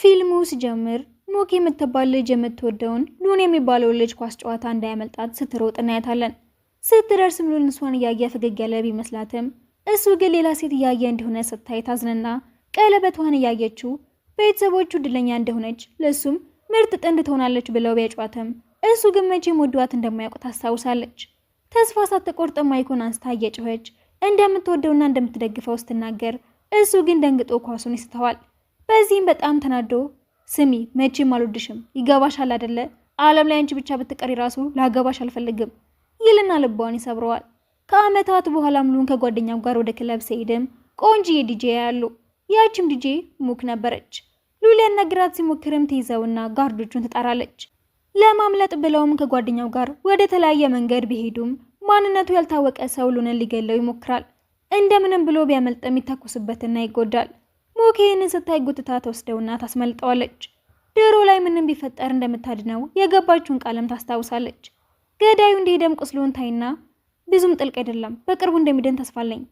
ፊልሙ ሲጀምር ሙክ የምትባል ልጅ የምትወደውን ሉን የሚባለው ልጅ ኳስ ጨዋታ እንዳያመልጣት ስትሮጥ እናያታለን። ስትደርስም ሉን እሷን እያየ ፈገግ ያለ ቢመስላትም እሱ ግን ሌላ ሴት እያየ እንደሆነ ስታይ ታዝንና ቀለበቷን እያየችው ቤተሰቦቹ እድለኛ እንደሆነች ለሱም ምርጥ ጥንድ ትሆናለች ብለው ቢያጫዋትም እሱ ግን መቼም ወዷት እንደማያውቅ ታስታውሳለች። ተስፋ ሳትቆርጥ ማይኩን አንስታ እየጮኸች እንደምትወደውና እንደምትደግፈው ስትናገር እሱ ግን ደንግጦ ኳሱን ይስተዋል። በዚህም በጣም ተናዶ ስሚ መቼም አልወድሽም ይገባሻል አይደለ? ዓለም ላይ አንቺ ብቻ ብትቀሪ ራሱ ላገባሽ አልፈልግም ይልና ልቧን ይሰብረዋል። ከአመታት በኋላም ሉን ከጓደኛው ጋር ወደ ክለብ ሲሄድም ቆንጂዬ ዲጄ ያሉ ያቺም ዲጄ ሙክ ነበረች። ሉ ሊያናግራት ሲሞክርም ትይዘውና ጋርዶቹን ትጠራለች። ለማምለጥ ብለውም ከጓደኛው ጋር ወደ ተለያየ መንገድ ቢሄዱም ማንነቱ ያልታወቀ ሰው ሉንን ሊገለው ይሞክራል። እንደምንም ብሎ ቢያመልጥም ይታኮስበትና ይጎዳል። ሙክ ይህንን ስታይ ጉትታ ተወስደውና ታስመልጠዋለች። ድሮ ላይ ምንም ቢፈጠር እንደምታድነው የገባችውን ቃለም ታስታውሳለች። ገዳዩ እንደሄደም ቁስሉን ታይና ብዙም ጥልቅ አይደለም በቅርቡ እንደሚደን ተስፋለኝ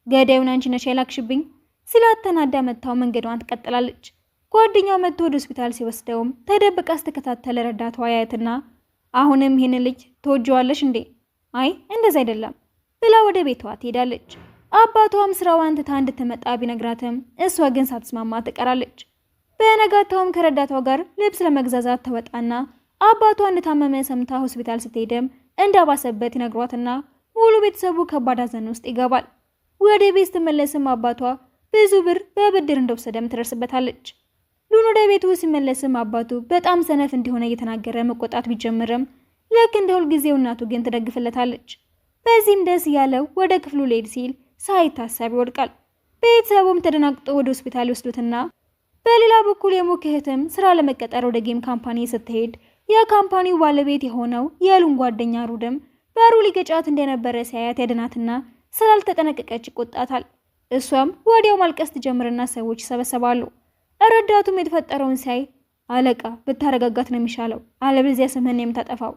ገዳዩን አንቺ ነሽ ያላክሽብኝ ሲላት ተናዳ መታው መንገዷን ትቀጥላለች። ጓደኛው መጥቶ ወደ ሆስፒታል ሲወስደውም ተደብቃ ስትከታተል ረዳቷ ያያትና አሁንም ይህን ልጅ ተወጂዋለሽ እንዴ? አይ እንደዛ አይደለም ብላ ወደ ቤቷ ትሄዳለች። አባቷም ስራዋን ትታ እንድትመጣ ቢነግራትም እሷ ግን ሳትስማማ ትቀራለች። በነጋታውም ከረዳቷ ጋር ልብስ ለመግዛዛት ተወጣና አባቷ እንደታመመ ሰምታ ሆስፒታል ስትሄድም እንዳባሰበት ይነግሯትና ሙሉ ቤተሰቡ ከባድ ሐዘን ውስጥ ይገባል። ወደ ቤት ስትመለስም አባቷ ብዙ ብር በብድር እንደወሰደም ትደርስበታለች። ሉን ወደ ቤቱ ሲመለስም አባቱ በጣም ሰነፍ እንደሆነ እየተናገረ መቆጣት ቢጀምርም ልክ እንደ ሁልጊዜው እናቱ ግን ትደግፍለታለች። በዚህም ደስ ያለው ወደ ክፍሉ ሊሄድ ሲል ሳይታሰብ ይወድቃል። ቤተሰቡም ተደናግጦ ወደ ሆስፒታል ይወስዱትና በሌላ በኩል የሙክ እህትም ስራ ለመቀጠር ወደ ጌም ካምፓኒ ስትሄድ የካምፓኒው ባለቤት የሆነው የሉን ጓደኛ ሩድም በሩ ሊገጫት እንደነበረ ሲያያት ያድናትና ስላልተጠነቀቀች ይቆጣታል። እሷም ወዲያው ማልቀስ ትጀምርና ሰዎች ይሰበሰባሉ። ረዳቱም የተፈጠረውን ሲያይ አለቃ ብታረጋጋት ነው የሚሻለው አለበለዚያ ስምህን የምታጠፋው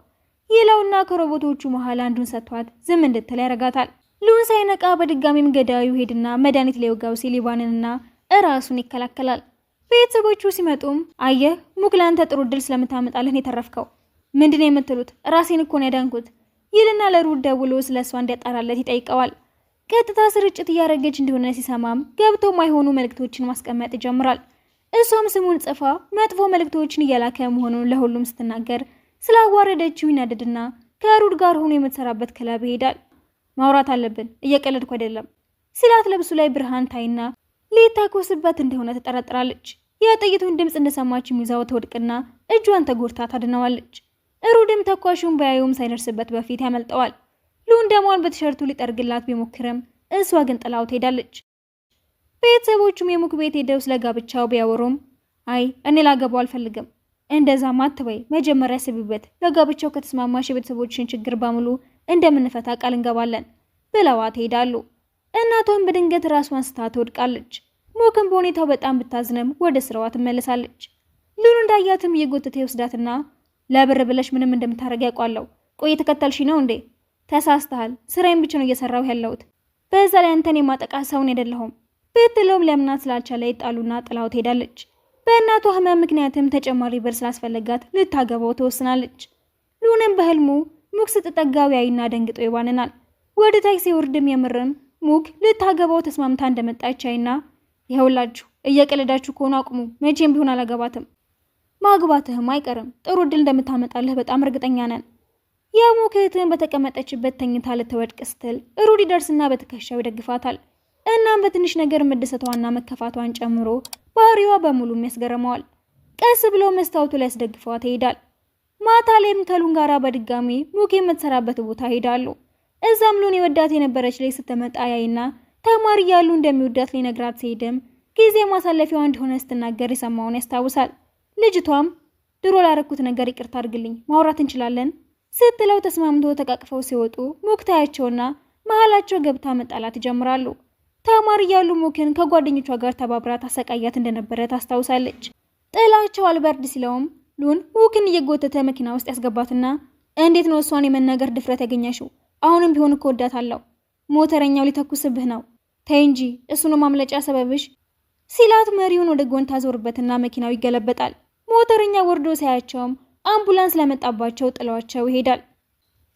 ይለውና ከሮቦቶቹ መሃል አንዱን ሰጥቷት ዝም እንድትል ያረጋታል። ሉን ሳይነቃ በድጋሚም ገዳዩ ሄድና መድኃኒት ሊወጋው ሲል ይባንንና እራሱን ይከላከላል። ቤተሰቦቹ ሲመጡም አየህ ሙክ ላንተ ጥሩ ድል ስለምታመጣልህን የተረፍከው ምንድነው የምትሉት? ራሴን እኮ ነው ያዳንኩት ይልና ለሩድ ደውሎ ስለሷ እንዲያጣራለት ይጠይቀዋል። ቀጥታ ስርጭት እያረገች እንደሆነ ሲሰማም ገብቶ ማይሆኑ መልእክቶችን ማስቀመጥ ይጀምራል። እሷም ስሙን ጽፋ መጥፎ መልእክቶችን እየላከ መሆኑን ለሁሉም ስትናገር ስላዋረደችው ይናደድና ከሩድ ጋር ሆኖ የምትሰራበት ክለብ ይሄዳል። ማውራት አለብን እየቀለድኩ አይደለም ሲላት ለብሱ ላይ ብርሃን ታይና ሊታኮስበት እንደሆነ ትጠረጥራለች። የጥይቱን ድምፅ እንደሰማች ይዛው ትወድቅና እጇን ተጎድታ ታድነዋለች። ሩድም ተኳሹን በያዩም ሳይደርስበት በፊት ያመልጠዋል። ሉን ደሟን በቲሸርቱ ሊጠርግላት ቢሞክርም እሷ ግን ጥላው ትሄዳለች። ቤተሰቦቹም የሙክ ቤት ሄደው ስለ ጋብቻው ቢያወሩም አይ እኔ ላገባው አልፈልግም እንደዛማ አትበይ መጀመሪያ ስቢበት ለጋብቻው ከተስማማሽ የቤተሰቦችን ችግር በሙሉ እንደምንፈታ ቃል እንገባለን ብለዋት ይሄዳሉ። እናቷን በድንገት ራሷን ስታ ትወድቃለች። ሙክም በሁኔታው በጣም ብታዝንም ወደ ስራዋ ትመለሳለች። ሉን እንዳያትም እየጎተተ ይወስዳትና ለብር ብለሽ ምንም እንደምታረግ ያውቃለሁ ቆይ ተከተልሽ ነው እንዴ? ተሳስተሃል ስራዬን ብቻ ነው እየሰራው ያለሁት በዛ ላይ አንተን የማጠቃ ሰውን አይደለሁም ብትለውም ለምናት ስላልቻለ ይጣሉና ጥላው ትሄዳለች። በእናቷ ህመም ምክንያትም ተጨማሪ ብር ስላስፈለጋት ልታገባው ትወስናለች። ሉንም በህልሙ ሙክ ስትጠጋው ያይና ደንግጦ ይባንናል። ወደ ታክሲ ወርድም የምርም ሙክ ልታገባው ተስማምታ እንደመጣች አይና ይኸውላችሁ እየቀለዳችሁ ከሆነ አቁሙ መቼም ቢሆን አላገባትም ማግባትህም አይቀርም ጥሩ እድል እንደምታመጣልህ በጣም እርግጠኛ ነን። የሙክ እህትን በተቀመጠችበት ተኝታ ልትወድቅ ስትል ሩድ ይደርስና በትከሻው ይደግፋታል። እናም በትንሽ ነገር መደሰቷና መከፋቷን ጨምሮ ባህሪዋ በሙሉ ያስገርመዋል። ቀስ ብሎ መስታወቱ ላይ ያስደግፈዋት ይሄዳል። ማታ ላይም ከሉን ጋራ በድጋሚ ሙክ የምትሰራበት ቦታ ሄዳሉ። እዛም ሉን የወዳት የነበረች ላይ ስትመጣ ያይና ተማሪ ያሉ እንደሚወዳት ሊነግራት ሲሄድም ጊዜ ማሳለፊያዋ እንደሆነ ስትናገር የሰማውን ያስታውሳል። ልጅቷም ድሮ ላረኩት ነገር ይቅርታ አድርግልኝ ማውራት እንችላለን ስትለው ተስማምቶ ተቃቅፈው ሲወጡ ሙክ ታያቸውና መሃላቸው ገብታ መጣላት ይጀምራሉ። ተማሪ ያሉ ሙክን ከጓደኞቿ ጋር ተባብራ ታሰቃያት እንደነበረ ታስታውሳለች። ጥላቸው አልበርድ ሲለውም ሉን ሙክን እየጎተተ መኪና ውስጥ ያስገባትና እንዴት ነው እሷን የመናገር ድፍረት ያገኛሽው? አሁንም ቢሆን እኮ ወዳታለሁ ሞተረኛው ሊተኩስብህ ነው ተይ እንጂ እሱን ማምለጫ ሰበብሽ ሲላት መሪውን ወደ ጎን ታዞርበትና መኪናው ይገለበጣል። ሞተረኛ ወርዶ ሳያቸውም አምቡላንስ ለመጣባቸው ጥሏቸው ይሄዳል።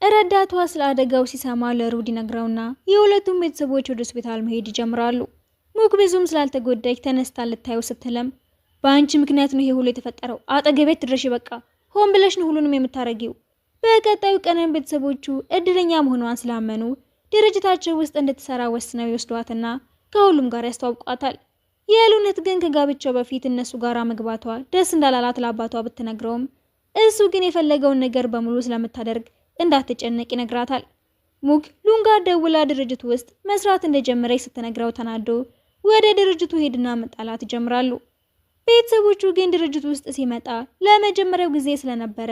ረዳቷ ስለ አደጋው ሲሰማ ለሩድ ይነግረውና የሁለቱም ቤተሰቦች ወደ ሆስፒታል መሄድ ይጀምራሉ። ሙክ ብዙም ስላልተጎዳች ተነስታ ልታየው ስትልም በአንቺ ምክንያት ነው ይሄ ሁሉ የተፈጠረው፣ አጠገቤት ድረሽ፣ በቃ ሆን ብለሽ ነው ሁሉንም የምታረጊው። በቀጣዩ ቀንም ቤተሰቦቹ እድለኛ መሆኗን ስላመኑ ድርጅታቸው ውስጥ እንድትሰራ ወስነው ይወስዷትና ከሁሉም ጋር ያስተዋውቋታል። የሉነት ግን ከጋብቻው በፊት እነሱ ጋር መግባቷ ደስ እንዳላላት ለአባቷ ብትነግረውም እሱ ግን የፈለገውን ነገር በሙሉ ስለምታደርግ እንዳትጨነቅ ይነግራታል። ሙክ ሉን ጋር ደውላ ድርጅቱ ውስጥ መስራት እንደጀመረች ስትነግረው ተናዶ ወደ ድርጅቱ ሄድና መጣላት ይጀምራሉ። ቤተሰቦቹ ግን ድርጅቱ ውስጥ ሲመጣ ለመጀመሪያው ጊዜ ስለነበረ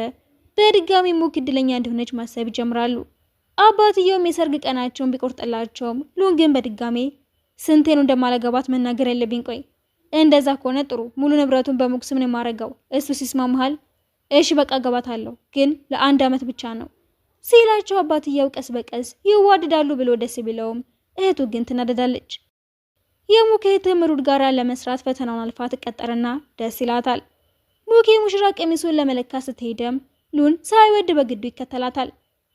በድጋሚ ሙክ እድለኛ እንደሆነች ማሰብ ይጀምራሉ። አባትየውም የሰርግ ቀናቸውን ቢቆርጥላቸውም ሉን ግን በድጋሚ ስንቴ ነው እንደማለገባት መናገር ያለብኝ? ቆይ እንደዛ ከሆነ ጥሩ፣ ሙሉ ንብረቱን በሙክ ስም ነው የማረጋው። እሱ ሲስማማሃል? እሺ በቃ ገባታለሁ፣ ግን ለ1 ዓመት ብቻ ነው ሲላቸው አባትየው ቀስ በቀስ ይዋደዳሉ ብሎ ደስ ቢለውም እህቱ ግን ትናደዳለች። የሙክ እህትም ሩድ ጋር ለመስራት ፈተናውን አልፋ ትቀጠርና ደስ ይላታል። ሙክ የሙሽራ ቀሚሱን ለመለካት ስትሄደም ሉን ሳይወድ በግዱ ይከተላታል።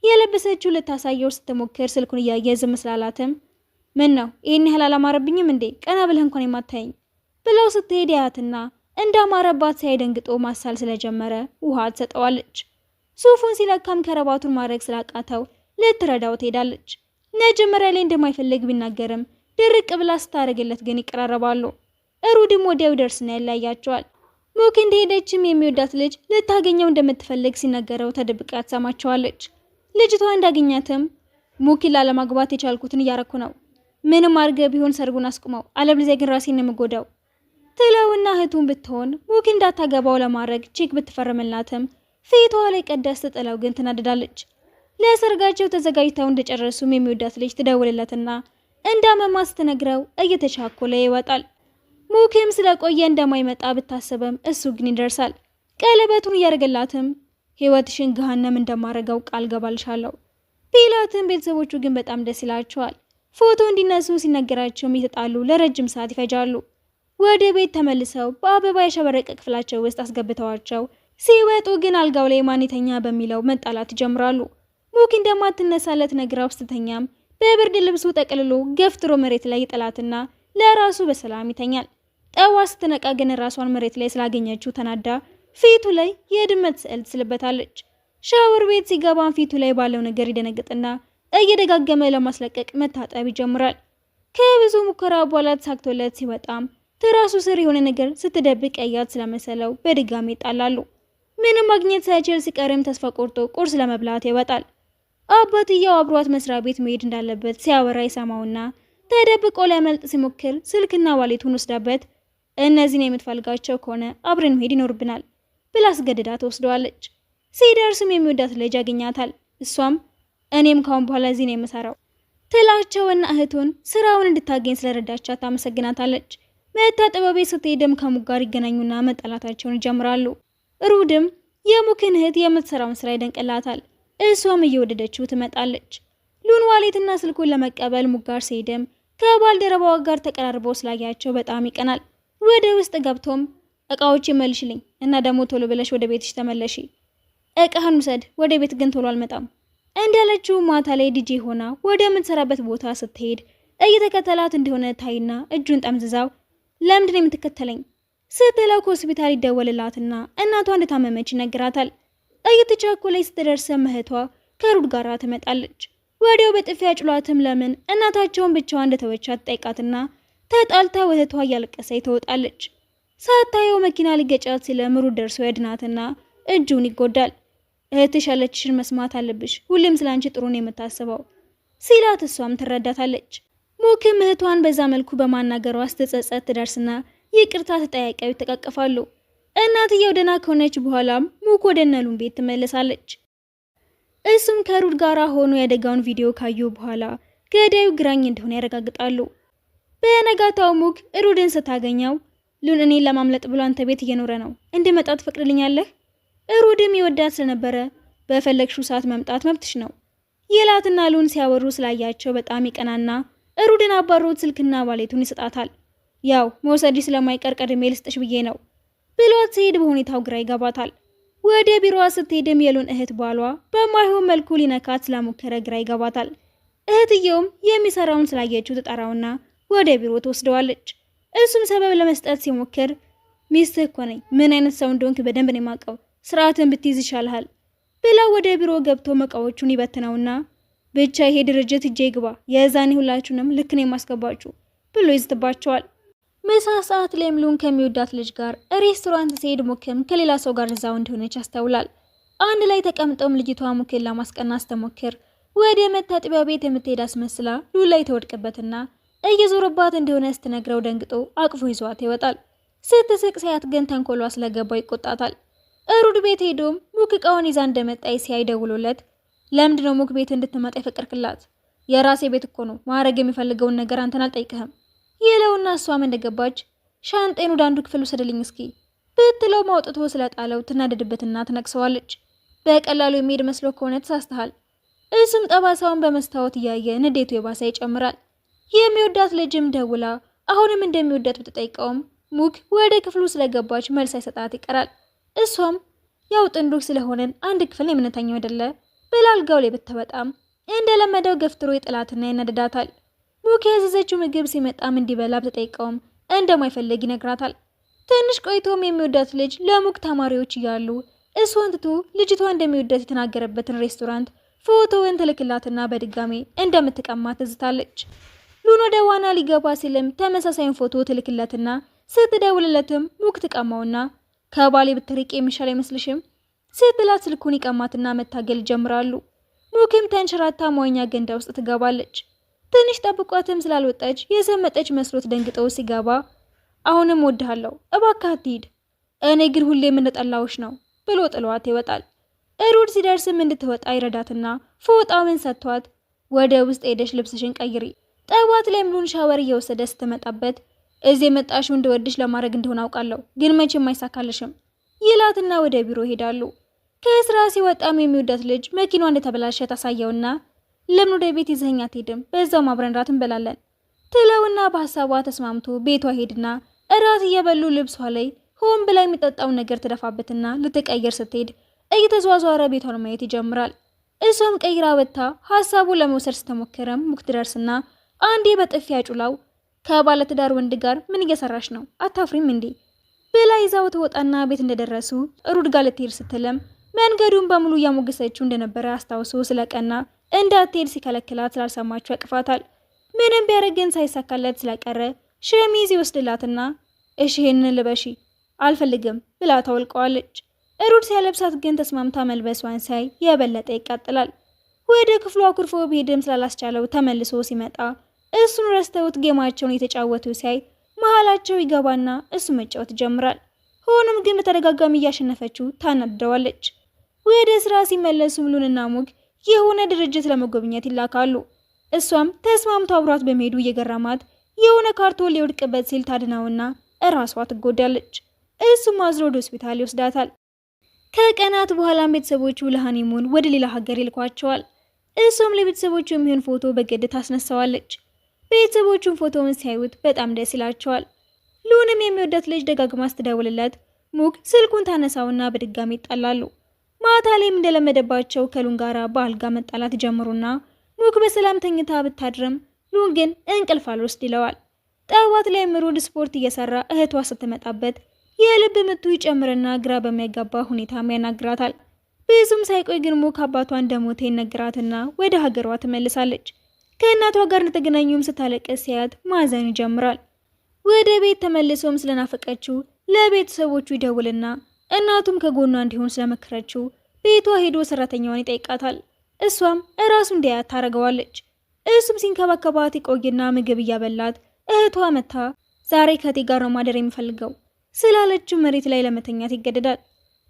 የለበሰችው ልታሳየው ስትሞክር ስልኩን እያየ ዝም ስላላትም ምን ነው ይህን ያህል አላማረብኝም እንዴ? ቀና ብለህ እንኳን የማታየኝ ብለው ስትሄድ ያያትና እንዳማረባት ሳይደንግጦ ማሳል ስለጀመረ ውሃ ትሰጠዋለች። ሱፉን ሲለካም ከረባቱን ማድረግ ስላቃተው ልትረዳው ትሄዳለች። መጀመሪያ ላይ እንደማይፈልግ ቢናገርም ድርቅ ብላ ስታደርግለት ግን ይቀራረባሉ። ሩድም ወዲያው ደርስና ያለያያቸዋል። ሙክ እንደሄደችም የሚወዳት ልጅ ልታገኘው እንደምትፈልግ ሲነገረው ተደብቃ ትሰማቸዋለች። ልጅቷ እንዳገኛትም ሙክ ላለማግባት የቻልኩትን እያረኩ ነው፣ ምንም አድርገህ ቢሆን ሰርጉን አስቁመው፣ አለበለዚያ ግን ራሴን ነው የምጎዳው ትለውና እህቱን ብትሆን ሙክ እንዳታገባው ለማድረግ ቼክ ብትፈርምላትም ፊቷ ላይ ቀዳስ ስትጥለው ግን ትናደዳለች። ለሰርጋቸው ተዘጋጅተው እንደጨረሱም የሚወዳት ልጅ ትደውልለትና እንዳመማ ስትነግረው እየተቻኮለ ይወጣል። ሙክም ስለቆየ እንደማይመጣ ብታስብም እሱ ግን ይደርሳል። ቀለበቱን እያደረገላትም ህይወትሽን ገሃነም እንደማረገው ቃል ገባልሻለሁ ቢላትም ቤተሰቦቹ ግን በጣም ደስ ይላቸዋል። ፎቶ እንዲነሱ ሲነገራቸውም ይተጣሉ። ለረጅም ሰዓት ይፈጃሉ። ወደ ቤት ተመልሰው በአበባ የሸበረቀ ክፍላቸው ውስጥ አስገብተዋቸው ሲወጡ ግን አልጋው ላይ ማንተኛ በሚለው መጣላት ይጀምራሉ። ሙክ እንደማትነሳለት ነግራው ስትተኛም በብርድ ልብሱ ጠቅልሎ ገፍትሮ መሬት ላይ ይጥላትና ለራሱ በሰላም ይተኛል። ጠዋ ስትነቃ ግን ራሷን መሬት ላይ ስላገኘችው ተናዳ ፊቱ ላይ የድመት ስዕል ትስልበታለች። ሻወር ቤት ሲገባም ፊቱ ላይ ባለው ነገር ይደነግጥና እየደጋገመ ለማስለቀቅ መታጠብ ይጀምራል። ከብዙ ሙከራ በኋላ ተሳክቶለት ሲወጣም ትራሱ ስር የሆነ ነገር ስትደብቅ ያያት ስለመሰለው በድጋሚ ይጣላሉ። ምንም ማግኘት ሳይችል ሲቀርም ተስፋ ቆርጦ ቁርስ ለመብላት ይወጣል። አባትየው አብሯት መስሪያ ቤት መሄድ እንዳለበት ሲያወራ ይሰማውና ተደብቆ ሊያመልጥ ሲሞክር ስልክና ዋሌቱን ወስዳበት እነዚህን የምትፈልጋቸው ከሆነ አብረን መሄድ ይኖርብናል ብላ አስገድዳ ትወስደዋለች። ሲደርስም የሚወዳት ልጅ ያገኛታል። እሷም እኔም ካሁን በኋላ እዚህ ነው የምሰራው ትላቸውና እህቱን ስራውን እንድታገኝ ስለረዳቻት ታመሰግናታለች። መታጠቢያ ቤት ስትሄድም ከሙክ ጋር ይገናኙና መጣላታቸውን ይጀምራሉ። ሩድም የሙክን እህት የምትሰራውን ስራ ይደንቅላታል። እሷም እየወደደችው ትመጣለች። ሉን ዋሌትና ስልኩን ለመቀበል ሙክ ጋር ሲሄድም ከባልደረባዋ ጋር ተቀራርበው ስላያቸው በጣም ይቀናል። ወደ ውስጥ ገብቶም እቃዎች መልሽልኝ እና ደግሞ ቶሎ ብለሽ ወደ ቤትሽ ተመለሺ፣ እቃህን ውሰድ፣ ወደ ቤት ግን ቶሎ አልመጣም እንዳለችው ማታ ላይ ዲጄ ሆና ወደ ምትሰራበት ቦታ ስትሄድ እየተከተላት እንደሆነ ታይና እጁን ጠምዝዛው ለምንድን የምትከተለኝ ስትለው ከሆስፒታል ይደወልላትና እናቷ እንደታመመች ይነግራታል። እየተቻኮለች ስትደርስ እህቷ ከሩድ ጋር ትመጣለች። ወዲያው በጥፊያ ጭሏትም ለምን እናታቸውን ብቻዋን እንደተወቻት ጠይቃትና ተጣልታ እህቷ እያለቀሰች ትወጣለች። ሳታየው መኪና ሊገጫት ሲልም ሩድ ደርሶ ያድናትና እጁን ይጎዳል። እህትሽ ያለችሽን መስማት አለብሽ፣ ሁሌም ስላንቺ ጥሩ ነው የምታስበው ሲላት እሷም ትረዳታለች። ሙክም እህቷን በዛ መልኩ በማናገሯ ስትጸጸት ትደርስና ይቅርታ ተጠያቂው ተቃቀፋሉ። እናትየው ደህና ከሆነች በኋላም ሙክ ወደ ነሉን ቤት ትመለሳለች። እሱም ከሩድ ጋራ ሆኖ ያደጋውን ቪዲዮ ካዩ በኋላ ገዳዩ ግራኝ እንደሆነ ያረጋግጣሉ። በነጋታው ሙክ ሩድን ስታገኘው ሉን እኔን ለማምለጥ ብሎ አንተ ቤት እየኖረ ነው፣ እንድመጣ ትፈቅድልኛለህ? ሩድም ይወዳት ስለነበረ በፈለግሽው ሰዓት መምጣት መብትሽ ነው ይላትና ሉን ሲያወሩ ስላያቸው በጣም ይቀናና ሩድን አባሮት ስልክና ዋሌቱን ይሰጣታል። ያው መውሰድ ስለማይቀር ቀድሜ ልስጥሽ ብዬ ነው ብሏት ሲሄድ በሁኔታው ግራ ይገባታል። ወደ ቢሮዋ ስትሄድም የሉን እህት ባሏ በማይሆን መልኩ ሊነካት ስላሞከረ ግራ ይገባታል። እህትየውም የሚሰራውን ስላየችው ትጠራውና ወደ ቢሮ ትወስደዋለች። እሱም ሰበብ ለመስጠት ሲሞክር ሚስትህ እኮ ነኝ፣ ምን አይነት ሰው እንደሆንክ በደንብ ነው የማውቀው፣ ስርዓትን ብትይዝ ይሻልሃል ብላ ወደ ቢሮ ገብቶ እቃዎቹን ይበትነውና ብቻ ይሄ ድርጅት እጄ ይግባ፣ የዛኔ ሁላችሁንም ልክ ነው የማስገባችሁ ብሎ ይዝትባቸዋል። ምሳ ሰዓት ላይም ሉን ከሚወዳት ልጅ ጋር ሬስቶራንት ሲሄድ ሙክም ከሌላ ሰው ጋር እዛው እንደሆነች ያስተውላል። አንድ ላይ ተቀምጠውም ልጅቷ ሙክን ለማስቀናት ስትሞክር ወደ መታጠቢያ ቤት የምትሄድ አስመስላ ሉን ላይ ተወድቅበትና እየዞረባት እንደሆነ ስትነግረው ደንግጦ አቅፎ ይዟት ይወጣል። ስትስቅ ሲያት ግን ተንኮሏ ስለገባው ይቆጣታል። ሩድ ቤት ሄዶም ሙክ እቃውን ይዛ እንደመጣይ ሲያይ ደውሎለት ለምንድነው ሙክ ቤት እንድትመጣ የፈቀድክላት? የራሴ ቤት እኮ ነው፣ ማድረግ የሚፈልገውን ነገር አንተን አልጠይቅህም ይለውና እሷም እንደገባች ሻንጤን ወደ አንዱ ክፍል ውሰድልኝ እስኪ ብትለው ማውጥቶ ስለጣለው ትናደድበትና ትነቅሰዋለች። በቀላሉ የሚሄድ መስሎ ከሆነ ተሳስተሃል። እሱም ጠባሳውን በመስታወት እያየ ንዴቱ የባሰ ይጨምራል። የሚወዳት ልጅም ደውላ አሁንም እንደሚወዳት ብትጠይቀውም ሙክ ወደ ክፍሉ ስለገባች መልስ አይሰጣት ይቀራል። እሷም ያው ጥንዶች ስለሆነን አንድ ክፍል የምንተኛው አይደለ ብላ አልጋው ላይ ብትወጣም እንደለመደው ገፍትሮ የጥላትና ያናደዳታል። ሙክ ያዘዘችው ምግብ ሲመጣም እንዲበላ ብትጠይቀውም እንደማይፈልግ ይነግራታል። ትንሽ ቆይቶም የሚወዳት ልጅ ለሙክ ተማሪዎች እያሉ እሷን ትቶ ልጅቷ እንደሚወዳት የተናገረበትን ሬስቶራንት ፎቶውን ትልክላትና በድጋሜ እንደምትቀማት ትዝታለች። ሉን ወደ ዋና ሊገባ ሲልም ተመሳሳይን ፎቶ ትልክለትና ስትደውልለትም ሙክ ትቀማውና ከባሌ ብትርቂ የሚሻል አይመስልሽም ስትላት ስልኩን ይቀማትና መታገል ጀምራሉ። ሙክም ተንሸራታ መዋኛ ገንዳ ውስጥ ትገባለች። ትንሽ ጠብቋትም ስላልወጣች የሰመጠች መስሎት ደንግጦ ሲገባ አሁንም ወድሃለሁ እባክህ አትሂድ፣ እኔ ግን ሁሌም እንደጠላሁሽ ነው ብሎ ጥሏት ይወጣል። ሩድ ሲደርስም እንድትወጣ ይረዳትና ፎጣውን ሰጥቷት ወደ ውስጥ ሄደሽ ልብስሽን ቀይሪ፣ ጠዋት ላይ ሙሉን ሻወር እየወሰደ ስትመጣበት እዚህ የመጣሽው እንደወድሽ ለማድረግ እንደሆነ አውቃለሁ፣ ግን መቼም አይሳካልሽም ይላትና ወደ ቢሮ ሄዳሉ። ከስራ ሲወጣም የሚወዳት ልጅ መኪናዋ እንደተበላሸ ታሳየውና ለምን ወደ ቤት ይዘኸኝ አትሄድም? በዛው አብረን ራት እንበላለን ትለውና በሐሳቧ ተስማምቶ ቤቷ ሄድና እራት እየበሉ ልብሷ ላይ ሆን ብላ የሚጠጣውን ነገር ትደፋበትና ልትቀየር ስትሄድ እየተዟዟረ ቤቷን ማየት ይጀምራል። እሷም ቀይራ ወጥታ ሐሳቡን ለመውሰድ ስትሞክርም ሙክ ትደርስና አንዴ በጥፊ ያጩላው ከባለትዳር ወንድ ጋር ምን እየሰራሽ ነው? አታፍሪም እንዴ? ብላ ይዛው ተወጣና ቤት እንደደረሱ ሩድ ጋር ልትሄድ ስትልም መንገዱን በሙሉ እያሞገሰችው እንደነበረ አስታውሶ ስለቀና እንዳትሄድ ሲከለክላት ስላልሰማችሁ ያቅፋታል። ምንም ቢያደርግን ሳይሳካለት ስለቀረ ሸሚዝ ይወስድላትና እሺ ይሄንን ልበሺ አልፈልግም ብላ ታወልቀዋለች። ሩድ ሲያለብሳት ግን ተስማምታ መልበሷን ሳይ የበለጠ ይቃጥላል። ወደ ክፍሉ አኩርፎ ቢሄድም ስላላስቻለው ተመልሶ ሲመጣ እሱን ረስተውት ጌማቸውን የተጫወቱ ሲያይ መሃላቸው ይገባና እሱ መጫወት ይጀምራል። ሆኖም ግን በተደጋጋሚ እያሸነፈችው ታናድደዋለች። ወደ ስራ ሲመለሱ ሉንና ሙክ የሆነ ድርጅት ለመጎብኘት ይላካሉ። እሷም ተስማምታ አብሯት በመሄዱ እየገረማት የሆነ ካርቶን ሊወድቅበት ሲል ታድናውና እራሷ ትጎዳለች። እሱም አዝሮ ወደ ሆስፒታል ይወስዳታል። ከቀናት በኋላም ቤተሰቦቹ ለሃኒሙን ወደ ሌላ ሀገር ይልኳቸዋል። እሷም ለቤተሰቦቹ የሚሆን ፎቶ በግድ ታስነሳዋለች። ቤተሰቦቹን ፎቶውን ሲያዩት በጣም ደስ ይላቸዋል። ሉንም የሚወዳት ልጅ ደጋግማ ስትደውልለት ሙክ ስልኩን ታነሳውና በድጋሚ ይጣላሉ። ማታ ላይም እንደለመደባቸው ከሉን ጋራ በአልጋ መጣላት ጀምሩና ሙክ በሰላም ተኝታ ብታድርም ሉን ግን እንቅልፍ አልወስድ ይለዋል። ጠዋት ላይ ሩድ ስፖርት እየሰራ እህቷ ስትመጣበት የልብ ምቱ ይጨምርና ግራ በሚያጋባ ሁኔታ ያናግራታል። ብዙም ሳይቆይ ግን ሙክ አባቷ እንደሞተ ይነግራትና ወደ ሀገሯ ትመልሳለች። ከእናቷ ጋር እንደተገናኙም ስታለቅስ ሲያት ማዘን ይጀምራል። ወደ ቤት ተመልሶም ስለናፈቀችው ለቤተሰቦቹ ይደውልና እናቱም ከጎኗ እንዲሆን ስለመከረችው ቤቷ ሄዶ ሰራተኛዋን ይጠይቃታል። እሷም እራሱ እንዲያያት ታረገዋለች። እሱም ሲንከባከባት ይቆይና ምግብ እያበላት እህቷ መታ ዛሬ ከቴ ጋር ነው ማደር የሚፈልገው ስላለችው መሬት ላይ ለመተኛት ይገደዳል።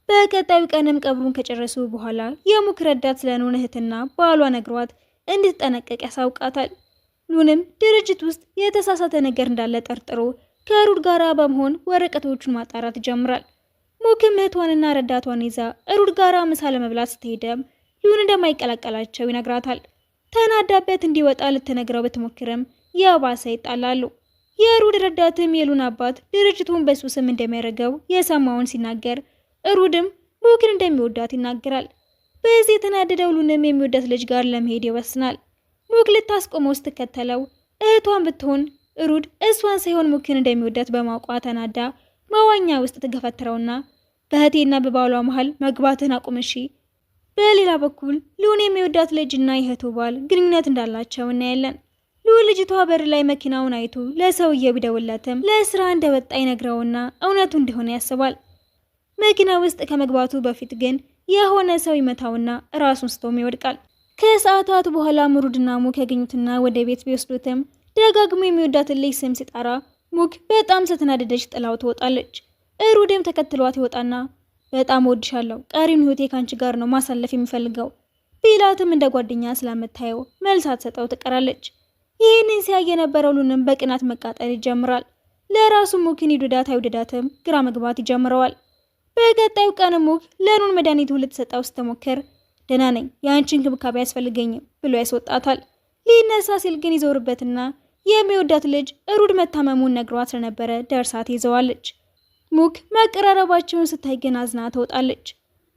በቀጣዩ ቀንም ቀብሩን ከጨረሱ በኋላ የሙክ ረዳት ስለኑን እህትና ባሏ ነግሯት እንድትጠነቀቅ ያሳውቃታል። ኑንም ድርጅት ውስጥ የተሳሳተ ነገር እንዳለ ጠርጥሮ ከሩድ ጋራ በመሆን ወረቀቶቹን ማጣራት ይጀምራል። ሙክም እህቷንና ረዳቷን ይዛ ሩድ ጋራ ምሳ ለመብላት ስትሄደም ሉን እንደማይቀላቀላቸው ይነግራታል። ተናዳበት እንዲወጣ ልትነግረው ብትሞክርም የባሰ ይጣላሉ። የሩድ ረዳትም የሉን አባት ድርጅቱን በሱ ስም እንደሚያደርገው የሰማውን ሲናገር ሩድም ሙክን እንደሚወዳት ይናገራል። በዚህ የተናደደው ሉንም የሚወዳት ልጅ ጋር ለመሄድ ይወስናል። ሙክ ልታስቆመው ስትከተለው እህቷን ብትሆን ሩድ እሷን ሳይሆን ሙክን እንደሚወዳት በማውቋ ተናዳ መዋኛ ውስጥ ትገፈትረውና በእህቴና በባሏ መሃል መግባትን አቁምሺ። በሌላ በኩል ሉን የሚወዳት ልጅና የእህቱ ባል ግንኙነት እንዳላቸው እናያለን። ሉን ልጅቷ በር ላይ መኪናውን አይቶ ለሰውየው ቢደውለትም ለስራ እንደወጣ ይነግረውና እውነቱ እንደሆነ ያስባል። መኪና ውስጥ ከመግባቱ በፊት ግን የሆነ ሰው ይመታውና ራሱን ስቶም ይወድቃል። ከሰዓታት በኋላ ሩድና ሙክ ያገኙትና ወደ ቤት ቢወስዱትም ደጋግሞ የሚወዳትን ልጅ ስም ሲጠራ ሙክ በጣም ስትናደደች ጥላው ትወጣለች። ሩድም ተከትሏት ይወጣና በጣም ወድሻለሁ፣ ቀሪውን ህይወቴ ካንቺ ጋር ነው ማሳለፍ የሚፈልገው ቢላትም እንደ ጓደኛ ስለምታየው መልስ አትሰጠው ትቀራለች። ይህንን ሲያይ የነበረው ሉንም በቅናት መቃጠል ይጀምራል። ለራሱ ሙክን ይውደዳት አይውደዳትም ግራ መግባት ይጀምረዋል። በቀጣዩ ቀን ሙክ ለኑን መድኃኒቱ ልትሰጠው ስትሞክር ደህና ነኝ፣ የአንቺ እንክብካቤ አያስፈልገኝም ብሎ ያስወጣታል። ሊነሳ ሲል ግን ይዞርበትና የሚወዳት ልጅ ሩድ መታመሙን ነግሯት ስለነበረ ደርሳት ይዘዋለች። ሙክ መቀራረባቸውን ስታይ ግን አዝና ትወጣለች።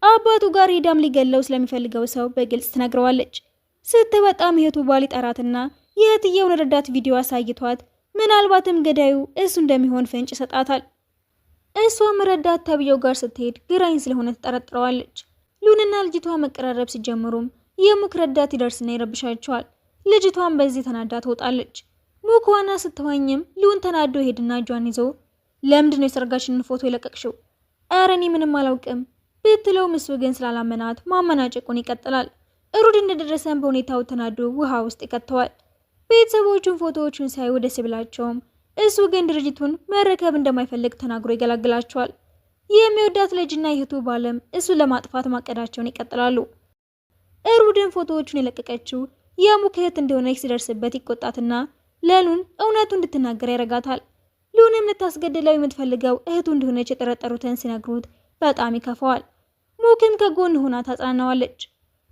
አባቱ ጋር ሄዳም ሊገለው ስለሚፈልገው ሰው በግልጽ ትነግረዋለች። ስትወጣም እህቱ ባል ይጠራትና የእህትየውን ረዳት ቪዲዮ አሳይቷት ምናልባትም ገዳዩ እሱ እንደሚሆን ፍንጭ ይሰጣታል። እሷም ረዳት ተብየው ጋር ስትሄድ ግራኝ ስለሆነ ትጠረጥረዋለች። ሉንና ልጅቷ መቀራረብ ሲጀምሩም የሙክ ረዳት ይደርስና ይረብሻቸዋል። ልጅቷን በዚህ ተናዳ ትወጣለች። ሙክ ዋና ስትዋኝም ሉን ተናዶ ሄድና እጇን ይዞ ለምንድን ነው የሰርጋችንን ፎቶ የለቀቅሽው? ኧረ እኔ ምንም አላውቅም ብትለውም እሱ ግን ስላላመናት ማመናጨቁን ይቀጥላል። ሩድ እንደደረሰን በሁኔታው ተናዶ ውሃ ውስጥ ይከተዋል። ቤተሰቦቹን ፎቶዎቹን ሳይው ደስ ብላቸውም እሱ ግን ድርጅቱን መረከብ እንደማይፈልግ ተናግሮ ይገላግላቸዋል። የሚወዳት ልጅና የእህቱ ባለም እሱን ለማጥፋት ማቀዳቸውን ይቀጥላሉ። ሩድን ፎቶዎቹን የለቀቀችው የሙክ እህት እንደሆነች ሲደርስበት ይቆጣትና ለሉን እውነቱ እንድትናገር ያረጋታል። ሉንም ልታስገድለው የምትፈልገው እህቱ እንደሆነች የጠረጠሩትን ሲነግሩት በጣም ይከፋዋል። ሙክም ከጎን ሆና ታጽናናዋለች።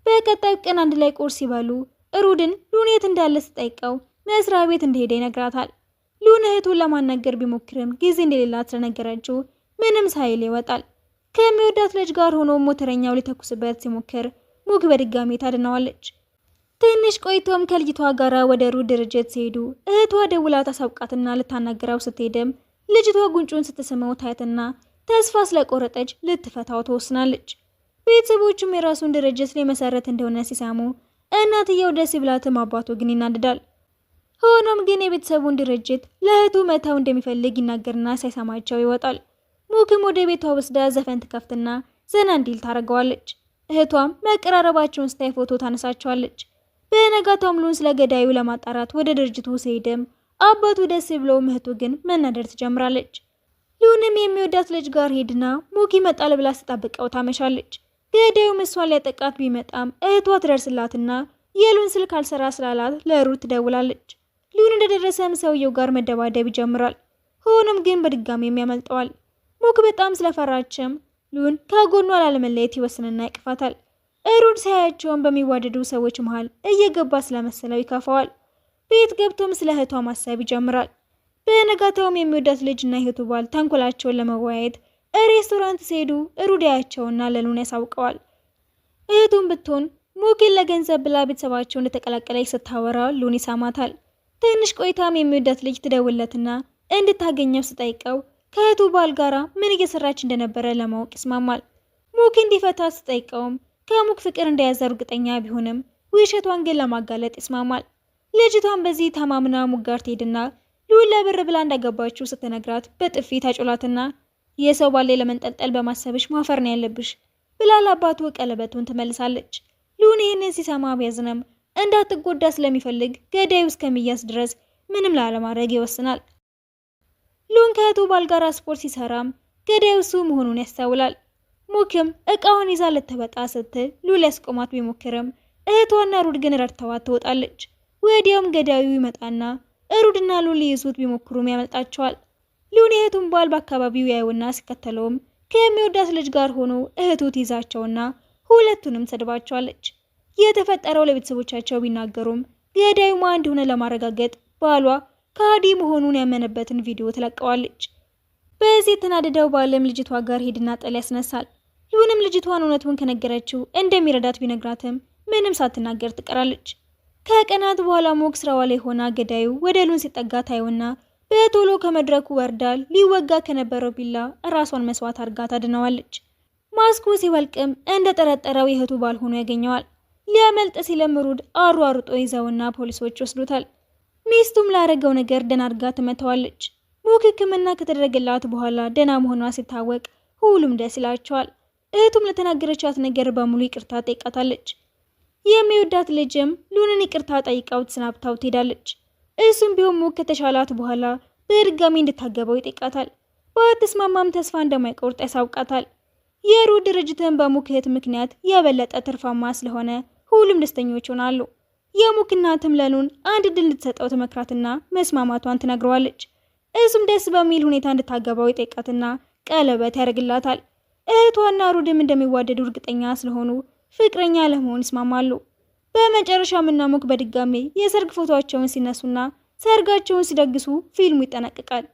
በቀጣዩ ቀን አንድ ላይ ቁርስ ሲበሉ ሩድን ሉን የት እንዳለ ስጠይቀው መስሪያ ቤት እንደሄደ ይነግራታል። ሉን እህቱን ለማናገር ቢሞክርም ጊዜ እንደሌላት ስለነገረችው ምንም ሳይል ይወጣል። ከሚወዳት ልጅ ጋር ሆኖ ሞተረኛው ሊተኩስበት ሲሞክር ሙክ በድጋሚ ታድናዋለች። ትንሽ ቆይቶም ከልጅቷ ጋር ወደ ሩድ ድርጅት ሲሄዱ እህቷ ደውላ ታሳውቃትና ልታናገረው ስትሄድም ልጅቷ ጉንጩን ስትስመው ታያትና ተስፋ ስለቆረጠች ልትፈታው ትወስናለች። ቤተሰቦቹም የራሱን ድርጅት ሊመሰረት እንደሆነ ሲሰሙ እናትየው ደስ ብላትም አባቱ ግን ይናደዳል። ሆኖም ግን የቤተሰቡን ድርጅት ለእህቱ መተው እንደሚፈልግ ይናገርና ሳይሰማቸው ይወጣል። ሙክም ወደ ቤቷ ወስዳ ዘፈን ትከፍትና ዘና እንዲል ታደርገዋለች። እህቷም መቀራረባቸውን ስታይ ፎቶ ታነሳቸዋለች። በነጋታውም ሉን ስለ ገዳዩ ለማጣራት ወደ ድርጅቱ ሲሄድም አባቱ ደስ ብለው እህቱ ግን መናደር ትጀምራለች። ሉንም የሚወዳት ልጅ ጋር ሄድና ሙክ ይመጣል ብላ ስጠብቀው ታመሻለች። ገዳዩ እሷን ሊያጠቃት ቢመጣም እህቷ ትደርስላትና የሉን ስልክ አልሰራ ስላላት ለሩት ትደውላለች። ሉን እንደደረሰም ሰውየው ጋር መደባደብ ይጀምራል። ሆኖም ግን በድጋሚም ያመልጠዋል። ሙክ በጣም ስለፈራችም ሉን ከጎኗ ላለመለየት ይወስንና ይቅፋታል። ሩድ ሳያቸውን በሚዋደዱ ሰዎች መሃል እየገባ ስለመሰለው ይከፋዋል። ቤት ገብቶም ስለ እህቷ ማሰብ ይጀምራል። በነጋታውም የሚወዳት ልጅና እህቱ ባል ተንኮላቸውን ለመወያየት ሬስቶራንት ሲሄዱ ሩድ ያያቸውና ለሉን ያሳውቀዋል። እህቱን ብትሆን ሙክን ለገንዘብ ብላ ቤተሰባቸው እንደተቀላቀለች ስታወራ ሉን ይሰማታል። ትንሽ ቆይታም የሚወዳት ልጅ ትደውለትና እንድታገኘው ስጠይቀው ከእህቱ ባል ጋራ ምን እየሰራች እንደነበረ ለማወቅ ይስማማል። ሙክ እንዲፈታ ስጠይቀውም ከሙክ ፍቅር እንደያዘ እርግጠኛ ቢሆንም ውሸቷን ግን ለማጋለጥ ይስማማል። ልጅቷን በዚህ ተማምና ሙክ ጋር ትሄድና ሉን ለብር ብላ እንዳገባችው ስትነግራት በጥፊ ታጮላትና የሰው ባሌ ለመንጠልጠል በማሰብሽ ማፈር ነው ያለብሽ ብላ ለአባቱ ቀለበቱን ትመልሳለች። ሉን ይህንን ሲሰማ ቢያዝንም እንዳትጎዳ ስለሚፈልግ ገዳዩ እስከሚያዝ ድረስ ምንም ላለማድረግ ይወስናል። ሉን ከእህቱ ባል ጋር ስፖርት ሲሰራም ገዳዩ እሱ መሆኑን ያስተውላል። ሙክም እቃውን ይዛ ልትወጣ ስትል ሉን ሊያስቆማት ቢሞክርም እህቷና ሩድ ግን ረድተዋት ትወጣለች። ወዲያውም ገዳዩ ይመጣና ሩድና ሉን ሊይዙት ቢሞክሩም ያመልጣቸዋል። ሉን የእህቱን ባል በአካባቢው ያዩና ሲከተለውም ከሚወዳት ልጅ ጋር ሆኖ እህቱ ትይዛቸውና ሁለቱንም ሰድባቸዋለች። የተፈጠረው ለቤተሰቦቻቸው ቢናገሩም ገዳዩ ማን እንደሆነ ለማረጋገጥ ባሏ ከሃዲ መሆኑን ያመነበትን ቪዲዮ ትለቀዋለች። በዚህ የተናደደው ባለም ልጅቷ ጋር ሄድና ጠል ያስነሳል። ይሁንም ልጅቷን እውነቱን ከነገረችው እንደሚረዳት ቢነግራትም ምንም ሳትናገር ትቀራለች። ከቀናት በኋላ ሞክ ስራዋ ላይ ሆና ገዳዩ ወደ ሉን ሲጠጋ ታየውና በቶሎ ከመድረኩ ወርዳል ሊወጋ ከነበረው ቢላ ራሷን መስዋዕት አድርጋ ታድነዋለች። ማስኩ ሲወልቅም እንደ ጠረጠረው የእህቱ ባል ሆኖ ያገኘዋል። ሊያመልጥ ሲለም ሩድ አሯሩጦ ይዘውና ፖሊሶች ወስዶታል። ሚስቱም ላረገው ነገር ደና አድርጋ ትመታዋለች። ሞክ ሕክምና ከተደረገላት በኋላ ደና መሆኗ ሲታወቅ ሁሉም ደስ ይላቸዋል። እህቱም ለተናገረቻት ነገር በሙሉ ይቅርታ ጠይቃታለች። የሚወዳት ልጅም ሉንን ይቅርታ ጠይቃው ተሰናብታው ትሄዳለች። እሱም ቢሆን ሞክ ከተሻላት በኋላ በድጋሚ እንድታገባው ይጠይቃታል። በተስማማም ተስፋ እንደማይቆርጥ ያሳውቃታል። የሩድ ድርጅትን በሞክ እህት ምክንያት የበለጠ ትርፋማ ስለሆነ ሁሉም ደስተኞች ይሆናሉ። የሞክ እናትም ለሉን አንድ ድል እንድትሰጠው ትመክራትና መስማማቷን ትነግረዋለች። እሱም ደስ በሚል ሁኔታ እንድታገባው ይጠይቃትና ቀለበት ያደርግላታል። እህቷና ሩድም እንደሚዋደዱ እርግጠኛ ስለሆኑ ፍቅረኛ ለመሆን ይስማማሉ። በመጨረሻም እና ሞክ በድጋሚ የሰርግ ፎቶአቸውን ሲነሱና ሰርጋቸውን ሲደግሱ ፊልሙ ይጠናቀቃል።